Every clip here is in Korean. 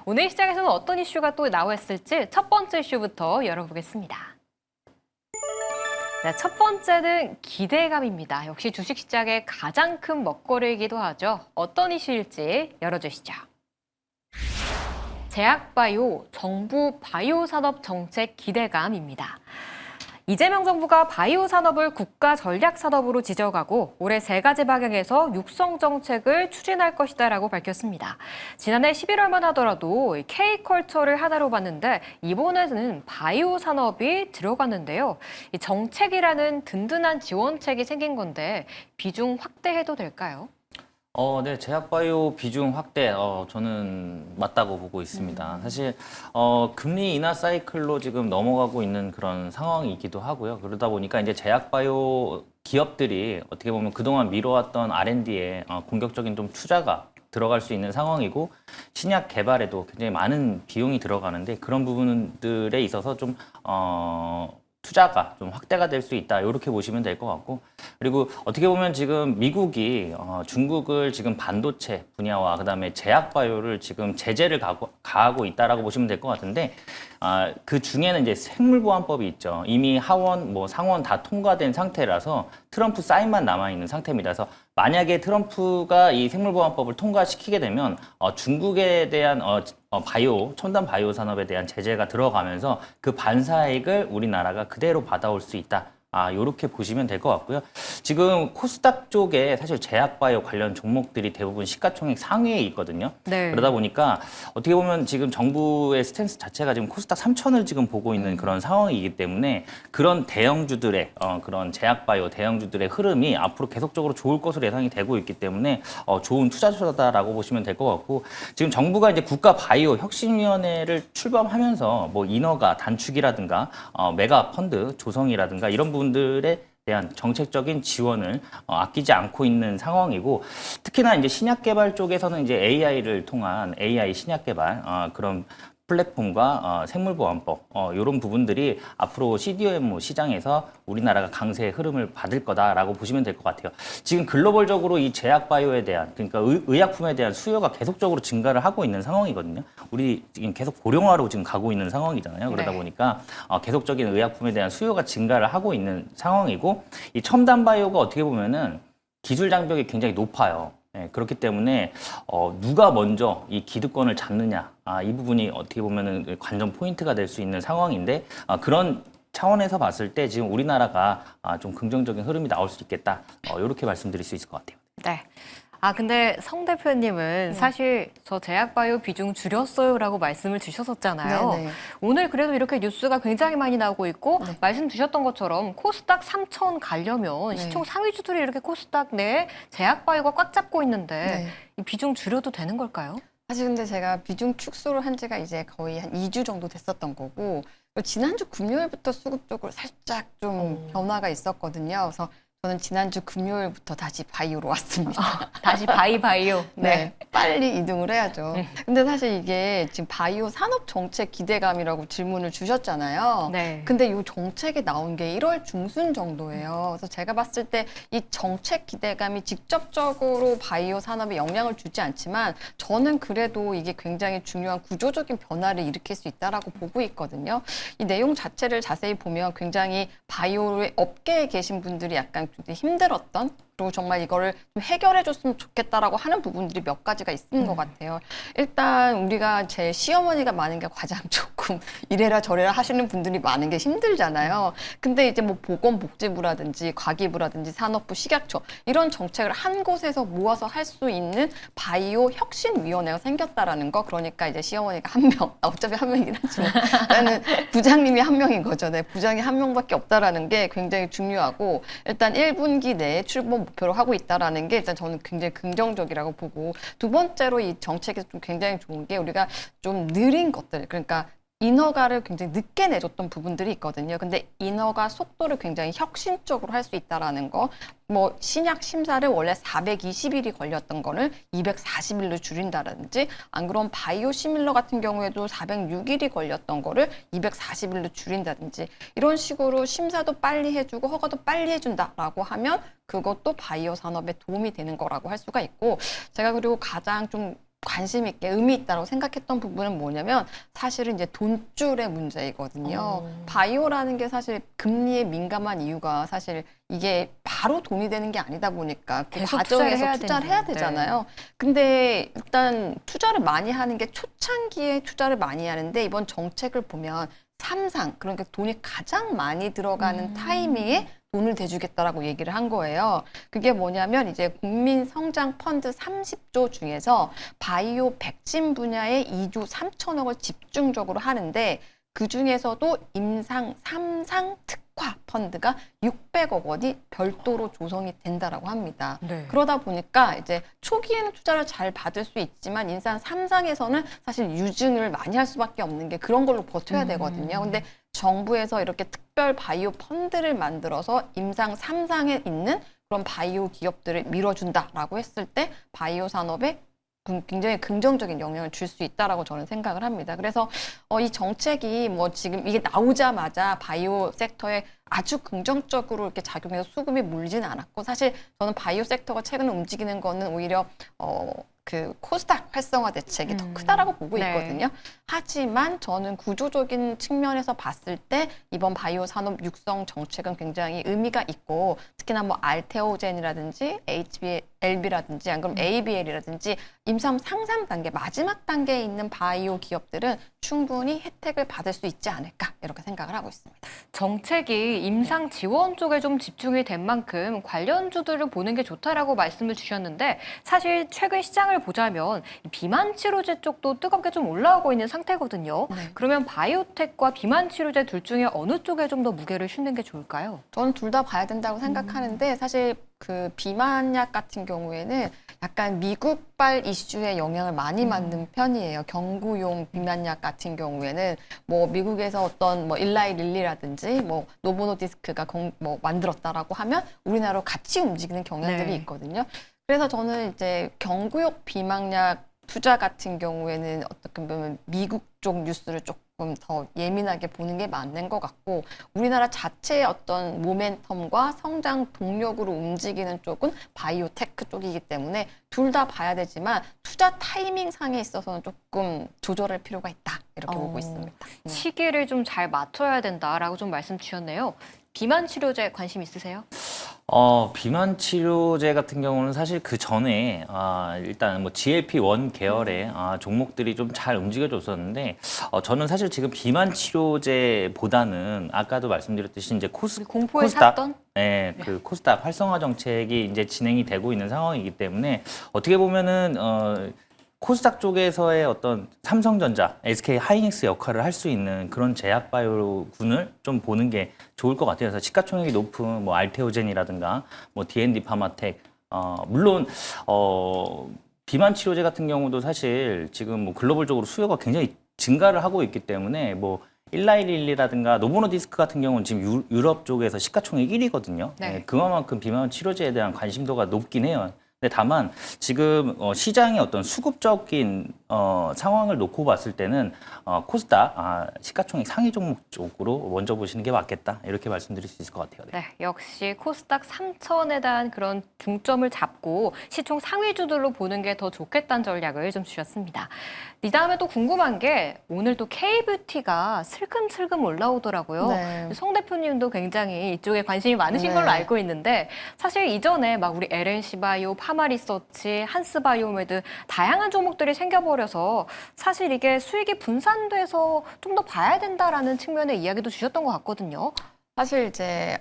오늘 시장에서는 어떤 이슈가 또 나와 있을지 첫 번째 이슈부터 열어보겠습니다. 네, 첫 번째는 기대감입니다. 역시 주식시장의 가장 큰 먹거리이기도 하죠. 어떤 이슈일지 열어주시죠. 제약바이오, 정부 바이오 산업 정책 기대감입니다. 이재명 정부가 바이오 산업을 국가 전략 산업으로 지정하고 올해 3가지 방향에서 육성 정책을 추진할 것이다라고 밝혔습니다. 지난해 11월만 하더라도 K컬처를 하나로 봤는데 이번에는 바이오 산업이 들어갔는데요. 이 정책이라는 든든한 지원책이 생긴 건데 비중 확대해도 될까요? 네, 제약바이오 비중 확대, 저는 맞다고 보고 있습니다. 사실, 금리 인하 사이클로 지금 넘어가고 있는 그런 상황이기도 하고요. 그러다 보니까 이제 제약바이오 기업들이 어떻게 보면 그동안 미뤄왔던 R&D에 공격적인 좀 투자가 들어갈 수 있는 상황이고, 신약 개발에도 굉장히 많은 비용이 들어가는데, 그런 부분들에 있어서 좀, 투자가 좀 확대가 될 수 있다. 이렇게 보시면 될 것 같고. 그리고 어떻게 보면 지금 미국이 중국을 지금 반도체 분야와 그다음에 제약바이오를 지금 제재를 가하고 있다라고 보시면 될 것 같은데 그 중에는 이제 생물보안법이 있죠. 이미 하원, 상원 다 통과된 상태라서 트럼프 사인만 남아있는 상태입니다. 그래서 만약에 트럼프가 이 생물보안법을 통과시키게 되면 중국에 대한 첨단 바이오 산업에 대한 제재가 들어가면서 그 반사이익을 우리나라가 그대로 받아올 수 있다. 요렇게 보시면 될 것 같고요. 지금 코스닥 쪽에 사실 제약바이오 관련 종목들이 대부분 시가총액 상위에 있거든요. 네. 그러다 보니까 어떻게 보면 지금 정부의 스탠스 자체가 지금 코스닥 3천을 지금 보고 있는 그런 상황이기 때문에 그런 대형주들의 그런 제약바이오 대형주들의 흐름이 앞으로 계속적으로 좋을 것으로 예상이 되고 있기 때문에 좋은 투자처다라고 보시면 될 것 같고 지금 정부가 이제 국가 바이오 혁신위원회를 출범하면서 인허가 단축이라든가 메가 펀드 조성이라든가 이런 부분들에 대한 정책적인 지원을 아끼지 않고 있는 상황이고 특히나 이제 신약 개발 쪽에서는 이제 AI를 통한 AI 신약 개발 그런 플랫폼과 생물보안법 이런 부분들이 앞으로 CDMO 시장에서 우리나라가 강세의 흐름을 받을 거다라고 보시면 될 것 같아요. 지금 글로벌적으로 이 제약바이오에 대한 그러니까 의약품에 대한 수요가 계속적으로 증가를 하고 있는 상황이거든요. 우리 지금 계속 고령화로 지금 가고 있는 상황이잖아요. 그러다 네. 보니까 계속적인 의약품에 대한 수요가 증가를 하고 있는 상황이고 이 첨단 바이오가 어떻게 보면은 기술 장벽이 굉장히 높아요. 네, 그렇기 때문에 누가 먼저 이 기득권을 잡느냐 이 부분이 어떻게 보면은 관전 포인트가 될 수 있는 상황인데 그런 차원에서 봤을 때 지금 우리나라가 좀 긍정적인 흐름이 나올 수 있겠다 이렇게 말씀드릴 수 있을 것 같아요. 네. 근데 성 대표님은 사실 저 제약바이오 비중 줄였어요라고 말씀을 주셨었잖아요. 네네. 오늘 그래도 이렇게 뉴스가 굉장히 많이 나오고 있고 네. 말씀 주셨던 것처럼 코스닥 3천 가려면 네. 시총 상위주들이 이렇게 코스닥 내에 제약바이오가 꽉 잡고 있는데 네. 이 비중 줄여도 되는 걸까요? 사실 근데 제가 비중 축소를 한 지가 이제 거의 한 2주 정도 됐었던 거고 지난주 금요일부터 수급적으로 살짝 좀 변화가 있었거든요. 그래서 저는 지난주 금요일부터 다시 바이오로 왔습니다. 다시 바이오. 네, 빨리 이동을 해야죠. 근데 사실 이게 지금 바이오 산업 정책 기대감이라고 질문을 주셨잖아요. 네. 근데 이 정책이 나온 게 1월 중순 정도예요. 그래서 제가 봤을 때 이 정책 기대감이 직접적으로 바이오 산업에 영향을 주지 않지만 저는 그래도 이게 굉장히 중요한 구조적인 변화를 일으킬 수 있다라고 보고 있거든요. 이 내용 자체를 자세히 보면 굉장히 바이오의 업계에 계신 분들이 약간 힘들었던 그리고 정말 이거를 좀 해결해줬으면 좋겠다라고 하는 부분들이 몇 가지가 있는 것 같아요. 일단 우리가 제 시어머니가 많은 게 가장 조금 이래라 저래라 하시는 분들이 많은 게 힘들잖아요. 근데 이제 보건복지부라든지 과기부라든지 산업부, 식약처 이런 정책을 한 곳에서 모아서 할 수 있는 바이오 혁신위원회가 생겼다라는 거. 그러니까 이제 시어머니가 한 명, 어차피 한 명이긴 하지만 나는 부장님이 한 명인 거죠. 네, 부장이 한 명밖에 없다라는 게 굉장히 중요하고 일단 1분기 내에 출범 목표로 하고 있다라는 게 일단 저는 굉장히 긍정적이라고 보고 두 번째로 이 정책에서 좀 굉장히 좋은 게 우리가 좀 느린 것들 그러니까 인허가를 굉장히 늦게 내줬던 부분들이 있거든요. 근데 인허가 속도를 굉장히 혁신적으로 할 수 있다라는 거. 신약 심사를 원래 420일이 걸렸던 거를 240일로 줄인다든지 안 그럼 바이오 시밀러 같은 경우에도 406일이 걸렸던 거를 240일로 줄인다든지 이런 식으로 심사도 빨리 해주고 허가도 빨리 해준다라고 하면 그것도 바이오 산업에 도움이 되는 거라고 할 수가 있고 제가 그리고 가장 좀 관심 있게 의미 있다고 생각했던 부분은 뭐냐면 사실은 이제 돈줄의 문제이거든요. 바이오라는 게 사실 금리에 민감한 이유가 사실 이게 바로 돈이 되는 게 아니다 보니까 그 계속 과정에서 투자를 해야 되는데. 되잖아요. 근데 일단 투자를 많이 하는 게 초창기에 투자를 많이 하는데 이번 정책을 보면 삼상, 그러니까 돈이 가장 많이 들어가는 타이밍에 돈을 대주겠다라고 얘기를 한 거예요. 그게 뭐냐면 이제 국민 성장 펀드 30조 중에서 바이오 백신 분야에 2조 3천억을 집중적으로 하는데 그 중에서도 임상 3상 특화 펀드가 600억 원이 별도로 조성이 된다라고 합니다. 네. 그러다 보니까 이제 초기에는 투자를 잘 받을 수 있지만 임상 3상에서는 사실 유증을 많이 할 수밖에 없는 게 그런 걸로 버텨야 되거든요. 근데 정부에서 이렇게 특별 바이오 펀드를 만들어서 임상 3상에 있는 그런 바이오 기업들을 밀어준다라고 했을 때 바이오 산업에 굉장히 긍정적인 영향을 줄 수 있다라고 저는 생각을 합니다. 그래서 이 정책이 뭐 지금 이게 나오자마자 바이오 섹터에 아주 긍정적으로 이렇게 작용해서 수급이 몰지는 않았고 사실 저는 바이오 섹터가 최근에 움직이는 거는 오히려 그 코스닥 활성화 대책이 더 크다라고 보고 네. 있거든요. 하지만 저는 구조적인 측면에서 봤을 때 이번 바이오 산업 육성 정책은 굉장히 의미가 있고 특히나 뭐 알테오젠이라든지 HLB라든지 안 그럼 ABL이라든지 임상 상상 단계 마지막 단계에 있는 바이오 기업들은 충분히 혜택을 받을 수 있지 않을까 이렇게 생각을 하고 있습니다. 정책이 임상 지원 쪽에 좀 집중이 된 만큼 관련주들을 보는 게 좋다라고 말씀을 주셨는데 사실 최근 시장을 보자면 이 비만 치료제 쪽도 뜨겁게 좀 올라오고 있는 상태거든요. 네. 그러면 바이오텍과 비만 치료제 둘 중에 어느 쪽에 좀 더 무게를 싣는 게 좋을까요? 저는 둘 다 봐야 된다고 생각하는데 사실 그 비만약 같은 경우에는 약간 미국발 이슈에 영향을 많이 받는 편이에요. 경구용 비만약 같은 경우에는 뭐 미국에서 어떤 뭐 일라이 릴리라든지 뭐 노보노디스크가 뭐 만들었다라고 하면 우리나라로 같이 움직이는 경향들이 네. 있거든요. 그래서 저는 이제 경구용 비만약 투자 같은 경우에는 어떻게 보면 미국 쪽 뉴스를 조금 더 예민하게 보는 게 맞는 것 같고 우리나라 자체의 어떤 모멘텀과 성장 동력으로 움직이는 쪽은 바이오테크 쪽이기 때문에 둘 다 봐야 되지만 투자 타이밍 상에 있어서는 조금 조절할 필요가 있다 이렇게 보고 있습니다. 네. 시기를 좀 잘 맞춰야 된다라고 좀 말씀 주셨네요. 비만 치료제 관심 있으세요? 비만 치료제 같은 경우는 사실 그 전에 일단 뭐 GLP-1 계열의 종목들이 좀 잘 움직여줬었는데 저는 사실 지금 비만 치료제보다는 아까도 말씀드렸듯이 이제 우리 공포에 코스닥, 샀던? 네, 그 코스닥 활성화 정책이 이제 진행이 되고 있는 상황이기 때문에 어떻게 보면은 코스닥 쪽에서의 어떤 삼성전자, SK 하이닉스 역할을 할 수 있는 그런 제약바이오군을 좀 보는 게 좋을 것 같아요. 그래서 시가총액이 높은 뭐 알테오젠이라든가 뭐 D&D 파마텍, 물론 비만 치료제 같은 경우도 사실 지금 뭐 글로벌적으로 수요가 굉장히 증가를 하고 있기 때문에 뭐 일라이릴리라든가 노보노디스크 같은 경우는 지금 유럽 쪽에서 시가총액 1위거든요. 네. 그만큼 비만 치료제에 대한 관심도가 높긴 해요. 근데 다만 지금 시장의 어떤 수급적인 상황을 놓고 봤을 때는 코스닥 시가총액 상위 종목 쪽으로 먼저 보시는 게 맞겠다 이렇게 말씀드릴 수 있을 것 같아요. 네. 네, 역시 코스닥 3천에 대한 그런 중점을 잡고 시총 상위주들로 보는 게 더 좋겠다는 전략을 좀 주셨습니다. 이 다음에 또 궁금한 게 오늘 또 K뷰티가 슬금슬금 올라오더라고요. 네. 송 대표님도 굉장히 이쪽에 관심이 많으신 네. 걸로 알고 있는데 사실 이전에 막 우리 LNC바이오, 파마리서치, 한스바이오메드 다양한 종목들이 생겨버려서 사실 이게 수익이 분산돼서 좀 더 봐야 된다라는 측면의 이야기도 주셨던 것 같거든요. 사실 이제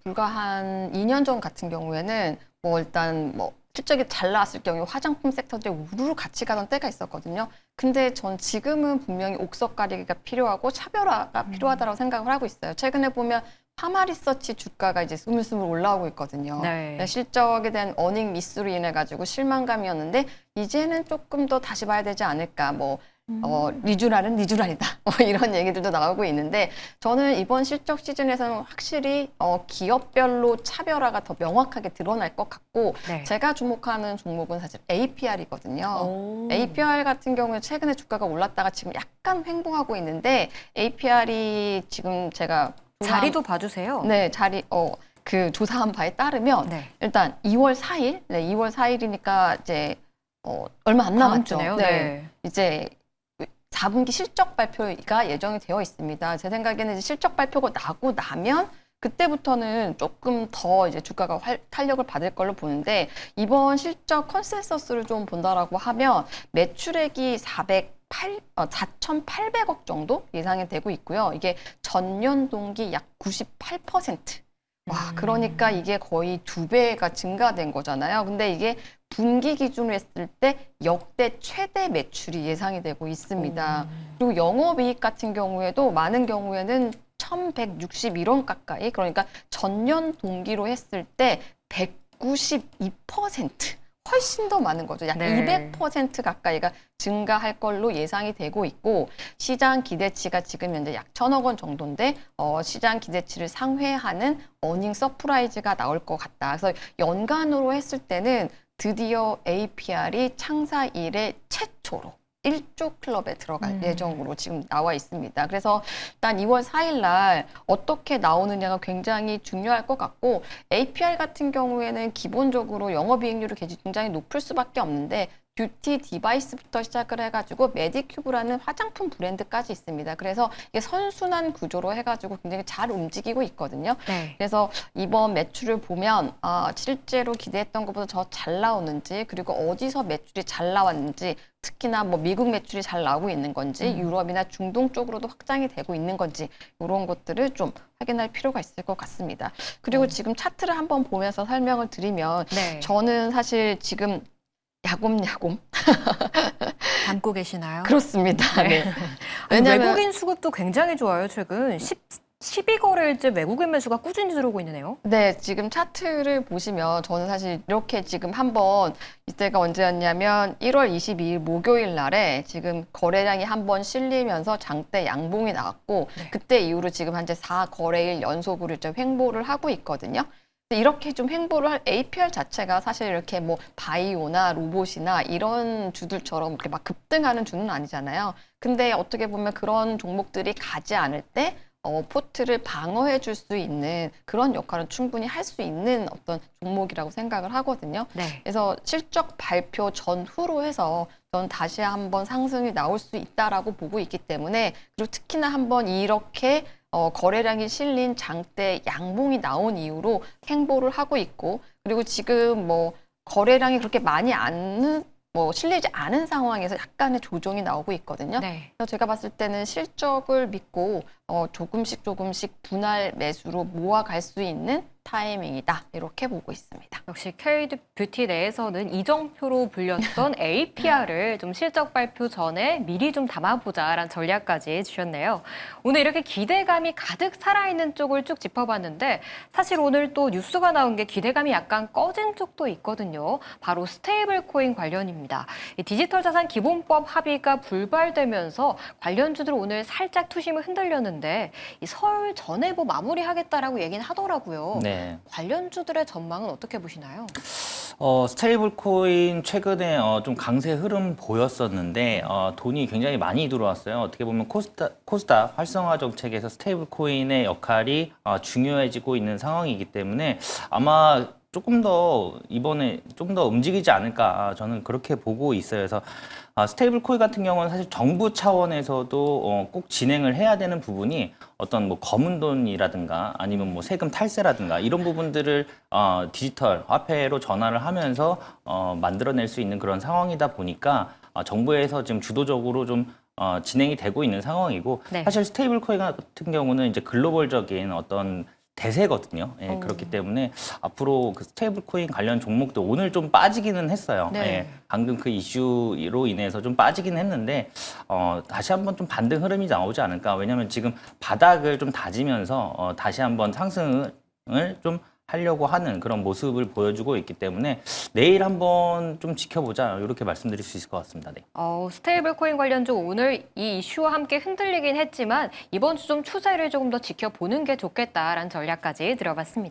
불과 한 2년 전 같은 경우에는 뭐 일단 뭐 실적이 잘 나왔을 경우에 화장품 섹터들이 우르르 같이 가던 때가 있었거든요. 근데 전 지금은 분명히 옥석 가리기가 필요하고 차별화가 필요하다고 생각을 하고 있어요. 최근에 보면 파마리서치 주가가 이제 스물스물 올라오고 있거든요. 네. 실적에 대한 어닝 미스로 인해 가지고 실망감이었는데 이제는 조금 더 다시 봐야 되지 않을까. 뭐 리주랄은 리주랄이다. 이런 얘기들도 나오고 있는데 저는 이번 실적 시즌에서는 확실히 기업별로 차별화가 더 명확하게 드러날 것 같고 네. 제가 주목하는 종목은 사실 APR이거든요. 오. APR 같은 경우에 최근에 주가가 올랐다가 지금 약간 횡보하고 있는데 APR이 지금 제가 자리도 봐주세요. 네, 그 조사한 바에 따르면 네. 일단 2월 4일, 네, 2월 4일이니까 이제 얼마 안 다음 남았죠. 주네요. 네. 이제 4분기 실적 발표가 예정이 되어 있습니다. 제 생각에는 이제 실적 발표가 나고 나면 그때부터는 조금 더 이제 주가가 탄력을 받을 걸로 보는데, 이번 실적 컨센서스를 좀 본다라고 하면 매출액이 4,800억 정도 예상이 되고 있고요. 이게 전년 동기 약 98%. 와, 그러니까 이게 거의 2배가 증가된 거잖아요. 근데 이게 분기 기준으로 했을 때 역대 최대 매출이 예상이 되고 있습니다. 그리고 영업이익 같은 경우에도 많은 경우에는 1,161원 가까이, 그러니까 전년 동기로 했을 때 192%, 훨씬 더 많은 거죠. 약 네. 200% 가까이가 증가할 걸로 예상이 되고 있고, 시장 기대치가 지금 현재 약 1,000억 원 정도인데 시장 기대치를 상회하는 어닝 서프라이즈가 나올 것 같다. 그래서 연간으로 했을 때는 드디어 APR이 창사 이래 최초로 1조 클럽에 들어갈 예정으로 지금 나와 있습니다. 그래서 일단 2월 4일 날 어떻게 나오느냐가 굉장히 중요할 것 같고, APR 같은 경우에는 기본적으로 영업이익률이 굉장히 높을 수밖에 없는데, 뷰티 디바이스부터 시작을 해가지고 메디큐브라는 화장품 브랜드까지 있습니다. 그래서 이게 선순환 구조로 해가지고 굉장히 잘 움직이고 있거든요. 네. 그래서 이번 매출을 보면 실제로 기대했던 것보다 더 잘 나오는지, 그리고 어디서 매출이 잘 나왔는지, 특히나 뭐 미국 매출이 잘 나오고 있는 건지, 유럽이나 중동 쪽으로도 확장이 되고 있는 건지, 이런 것들을 좀 확인할 필요가 있을 것 같습니다. 그리고 지금 차트를 한번 보면서 설명을 드리면, 네. 저는 사실 지금 야곱야곱 담고 계시나요? 그렇습니다. 네. 아니, 왜냐면 외국인 수급도 굉장히 좋아요. 최근 12거래일째 외국인 매수가 꾸준히 들어오고 있네요. 네, 지금 차트를 보시면 저는 사실 이렇게 지금 한번, 이때가 언제였냐면 1월 22일 목요일 날에 지금 거래량이 한번 실리면서 장대 양봉이 나왔고, 그때 이후로 지금 현재 4거래일 연속으로 이제 횡보를 하고 있거든요. 이렇게 좀 횡보를 할 APR 자체가 사실 이렇게 뭐 바이오나 로봇이나 이런 주들처럼 이렇게 막 급등하는 주는 아니잖아요. 근데 어떻게 보면 그런 종목들이 가지 않을 때 포트를 방어해 줄 수 있는 그런 역할은 충분히 할 수 있는 어떤 종목이라고 생각을 하거든요. 네. 그래서 실적 발표 전후로 해서 저는 다시 한번 상승이 나올 수 있다라고 보고 있기 때문에, 그리고 특히나 한번 이렇게 거래량이 실린 장대 양봉이 나온 이후로 횡보를 하고 있고, 그리고 지금 뭐 거래량이 그렇게 많이 실리지 않은 상황에서 약간의 조정이 나오고 있거든요. 네. 그래서 제가 봤을 때는 실적을 믿고 조금씩 분할 매수로 모아갈 수 있는 타이밍이다, 이렇게 보고 있습니다. 역시 K드 뷰티 내에서는 이정표로 불렸던 APR을 좀 실적 발표 전에 미리 좀 담아보자라는 전략까지 주셨네요. 오늘 이렇게 기대감이 가득 살아있는 쪽을 쭉 짚어봤는데, 사실 오늘 또 뉴스가 나온 게 기대감이 약간 꺼진 쪽도 있거든요. 바로 스테이블 코인 관련입니다. 이 디지털 자산 기본법 합의가 불발되면서 관련주들 오늘 살짝 투심을 흔들렸는데, 이 설 전에 뭐 마무리하겠다라고 얘기는 하더라고요. 네. 관련주들의 전망은 어떻게 보시나요? 스테이블 코인 최근에 좀 강세 흐름 보였었는데 돈이 굉장히 많이 들어왔어요. 어떻게 보면 코스닥 활성화 정책에서 스테이블 코인의 역할이 중요해지고 있는 상황이기 때문에 아마 조금 더 이번에 좀 더 움직이지 않을까, 저는 그렇게 보고 있어요. 그래서 스테이블 코인 같은 경우는 사실 정부 차원에서도 꼭 진행을 해야 되는 부분이 어떤 뭐 검은 돈이라든가 아니면 뭐 세금 탈세라든가 이런 부분들을 디지털 화폐로 전환을 하면서 만들어낼 수 있는 그런 상황이다 보니까 정부에서 지금 주도적으로 좀 진행이 되고 있는 상황이고, 네. 사실 스테이블 코인 같은 경우는 이제 글로벌적인 어떤 대세거든요. 예, 그렇기 때문에 앞으로 그 스테이블 코인 관련 종목도 오늘 좀 빠지기는 했어요. 네. 예, 방금 그 이슈로 인해서 좀 빠지긴 했는데 다시 한번 좀 반등 흐름이 나오지 않을까. 왜냐하면 지금 바닥을 좀 다지면서 다시 한번 상승을 좀 하려고 하는 그런 모습을 보여주고 있기 때문에 내일 한번 좀 지켜보자, 이렇게 말씀드릴 수 있을 것 같습니다. 네. 스테이블 코인 관련주 오늘 이 이슈와 함께 흔들리긴 했지만 이번 주 좀 추세를 조금 더 지켜보는 게 좋겠다라는 전략까지 들어봤습니다.